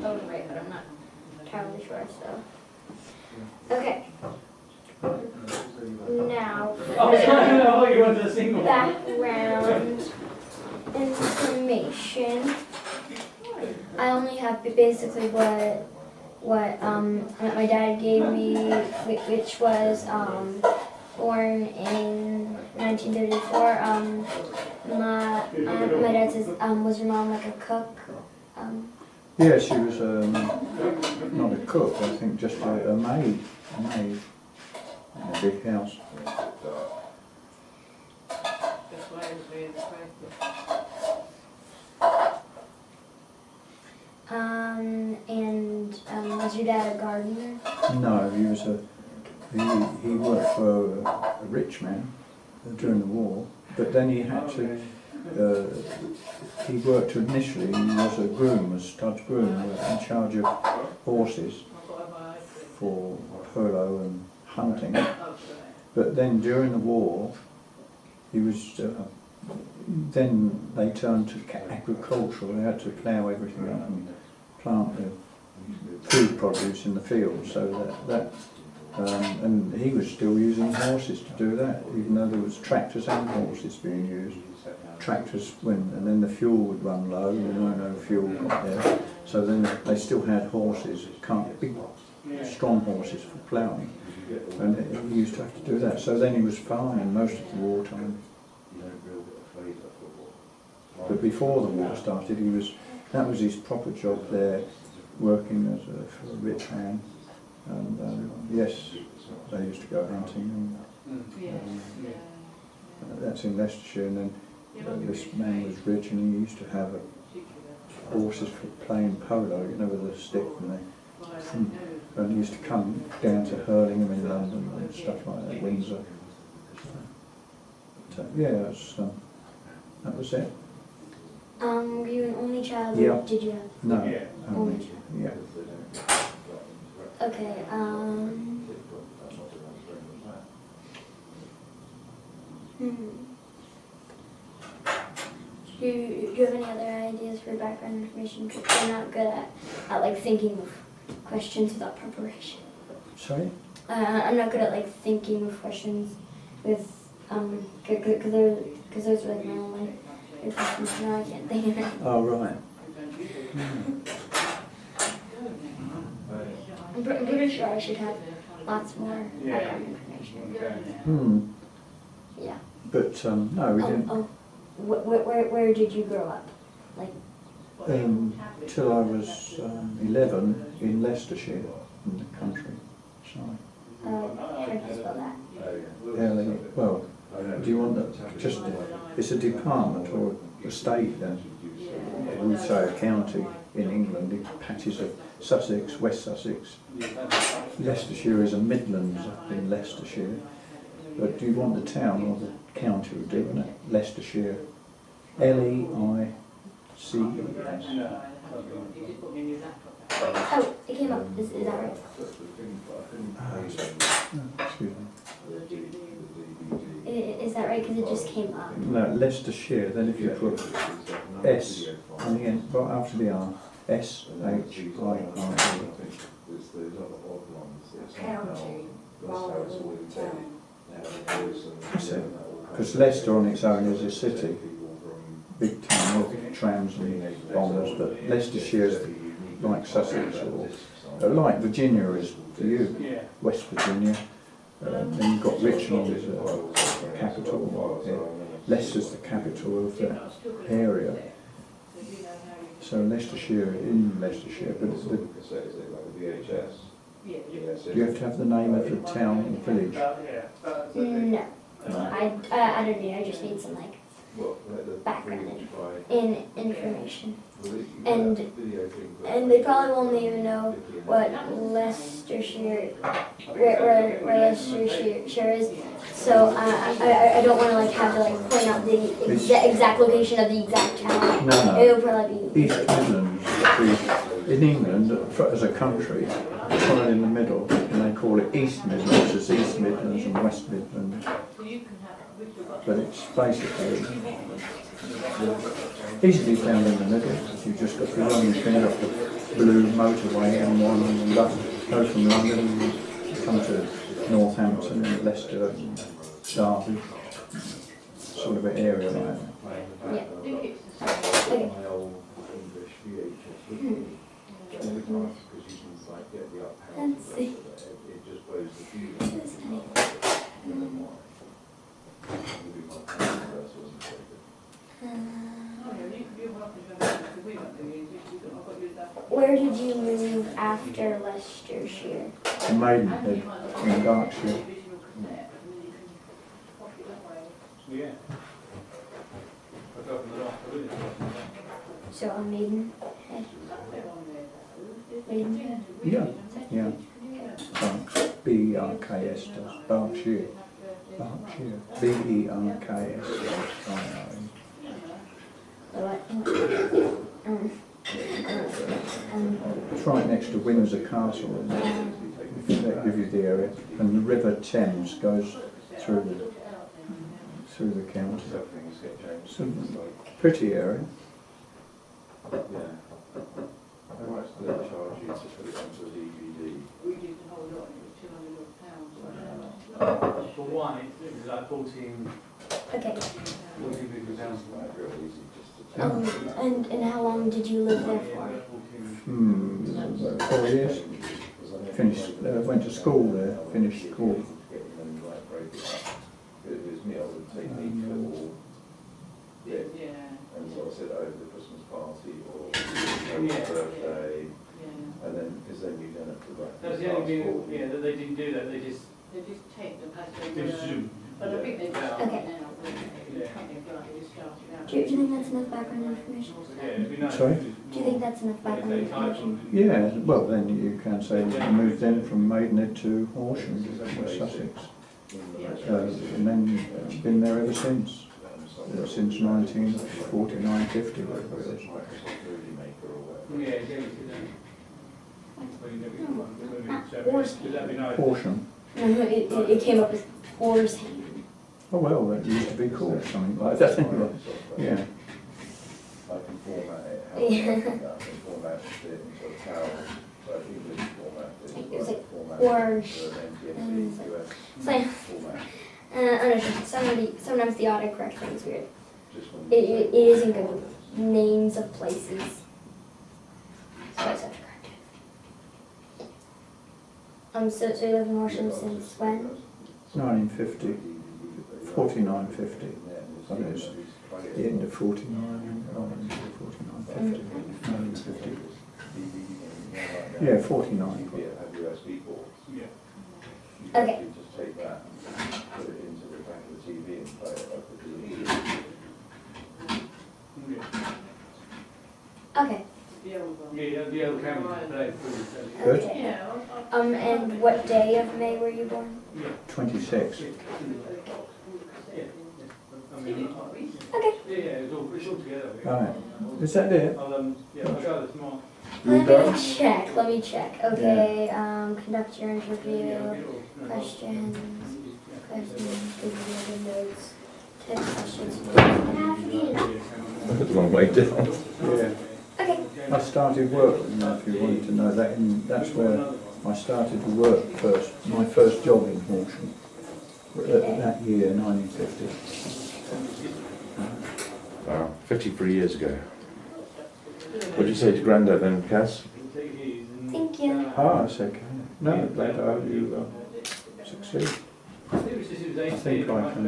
got those right, but I'm not entirely sure, so. Okay. Now, background information. I only have basically what my dad gave me, which was born in 1934. My dad says, was your mom like a cook? Yeah, she was not a cook, I think, just a maid in a big house. And was your dad a gardener? No, he worked for a rich man during the war, but then he had to, he worked initially, he was a groom, a stud groom, in charge of horses for polo and hunting. But then during the war, he was, then they turned to agricultural, they had to plough everything up and plant the food produce in the field, so and he was still using horses to do that, even though there was tractors and horses being used. Tractors and then the fuel would run low, there were no fuel there, so then they still had horses, big strong horses for ploughing, and he used to have to do that. So then he was farming most of the wartime. But before the war started, that was his proper job there, working for a rich man. And yes, they used to go hunting. That's in Leicestershire. And then this man was rich, and he used to have horses for playing polo, you know, with a stick, and he used to come down to Hurlingham in London and stuff like that, Windsor. But, yeah, that was it. Were you an only child? Yeah. Or did you have? No. Only child. Yeah. Okay. Do you have any other ideas for background information? Because I'm not good at like thinking of questions without preparation. Sorry? I'm not good at like thinking of questions with because those are like my only questions. Now I can't think of anything. Oh, right. I'm pretty sure I should have lots more background information. Yeah. But no, we didn't. Where did you grow up? Like. Till I was 11 in Leicestershire, in the country. Sorry. How do you spell that? Well, do you want that? Just it's a department or a state then. We say a county in England. It patches of Sussex, West Sussex. Leicestershire is a Midlands up in Leicestershire. But do you want the town or the county would do, wouldn't it? Leicestershire. Leices. Oh, it came up. Is that right? Excuse me. Is that right? Because it just came up. No, Leicestershire. Then if you put S on the end, right after the R, SHIRE. That's it. Because Leicester on its own is a city, big town with trams and bombers, but Leicestershire is like Sussex or like Virginia is for you, West Virginia. Then you've got Richmond as a capital. Leicester's the capital of that area. So Leicestershire in Leicestershire, but do you have to have the name of the town and village? No. I don't need. I just need some like background information, and they probably won't even know what Leicestershire, where Leicestershire is. So I don't want to like have to like point out the exact location of the exact town. No. It'll probably be East Midlands. In England, as a country, it's right in the middle, and they call it East Midlands. It's East Midlands and West Midlands. But it's basically easily found in the middle. You've just got to run your finger up blue motorway M1 and go from London, come to Northampton and Leicester and Derby, sort of an area like that. Yeah. Okay. Let's see. Where did you move after Leicestershire? Maidenhead in Berkshire. So on Maidenhead? Maidenhead? Yeah, yeah. B-E-R-K-S does. Berkshire. Berkshire. B-E-R-K-S. It's right next to Windsor Castle, if that gives you the area. And the River Thames goes through the county. It's a pretty area. How much do they charge you to put it onto a DVD? We did the whole lot, it was £200. For one, it was like 14 Okay. £14. Like real easy just to And how long did you live there for? About 4 years. Finished, went to school there, finished school. and then like break it up. If it was me, I would take the all bit Yeah. and sort of sit over the Christmas party or over the birthday, and then because then you don't have to like. That's the only thing, yeah, that they didn't do that, they just They just take them as they do were. Zoom. But I think they just Yeah. start Okay. now. They just started out. Do you think that's enough background information? Yeah, it'd be nice. Sorry? Do you think that's enough background information? Yeah, well then you can say we moved then from Maidenhead to Horsham, Sussex. And then been there ever since 1949, 50, whatever it is. Microsoft Movie Maker or whatever. Yeah, yeah, that'd be nice. Horsham. No, it came up as Horsham. Oh well, that used to be called something like that anyway. Yeah. I can format it, how I can format it into a towel, so English format it, It was like format Horsh. it, and NTSC, it's US It's like, format. I don't know, sometimes the autocorrect thing is weird. Just when It isn't good with names of places. So I just have to correct it. So you live in Horsham since when? 1950, 49, 50. I think it's the end of 49, 49, 50, 1950. Yeah, 49. have USB ports. Yeah. You Okay. can just take that, put it into the back of the TV and play it like the DVD. Okay. The old one. Yeah, the old camera play through. Good. Okay. Yeah, And what day of May were you born? 26. Yeah. I mean, Okay. yeah, it's all together. Right. Is that it? I'll go this tomorrow. Let me check. Okay, conduct your interview, questions, give notes, text questions. That's a long way down. Yeah. Okay. I started work, if you wanted to know that, and that's where I started to work first. My first job in Horsham, that year, 1950. Wow, 53 years ago. What did you say to Grandad then, Cass? Thank you. Ah, that's okay. No, glad I hope you succeed. I think I can.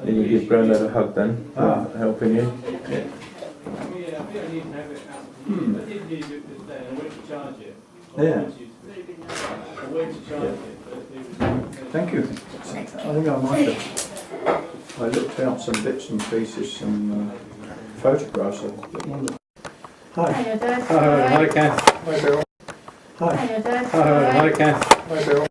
Can you give Grandad a hug then? Ah. Helping you? Yeah. Thank you. I think I might have. I looked out some bits and pieces, some photographs of. Hi. Hi, Dad. Hi, Kath. Hi, Bill. Hi. Hi, Dad. Hi, Kath. Hi, Bill.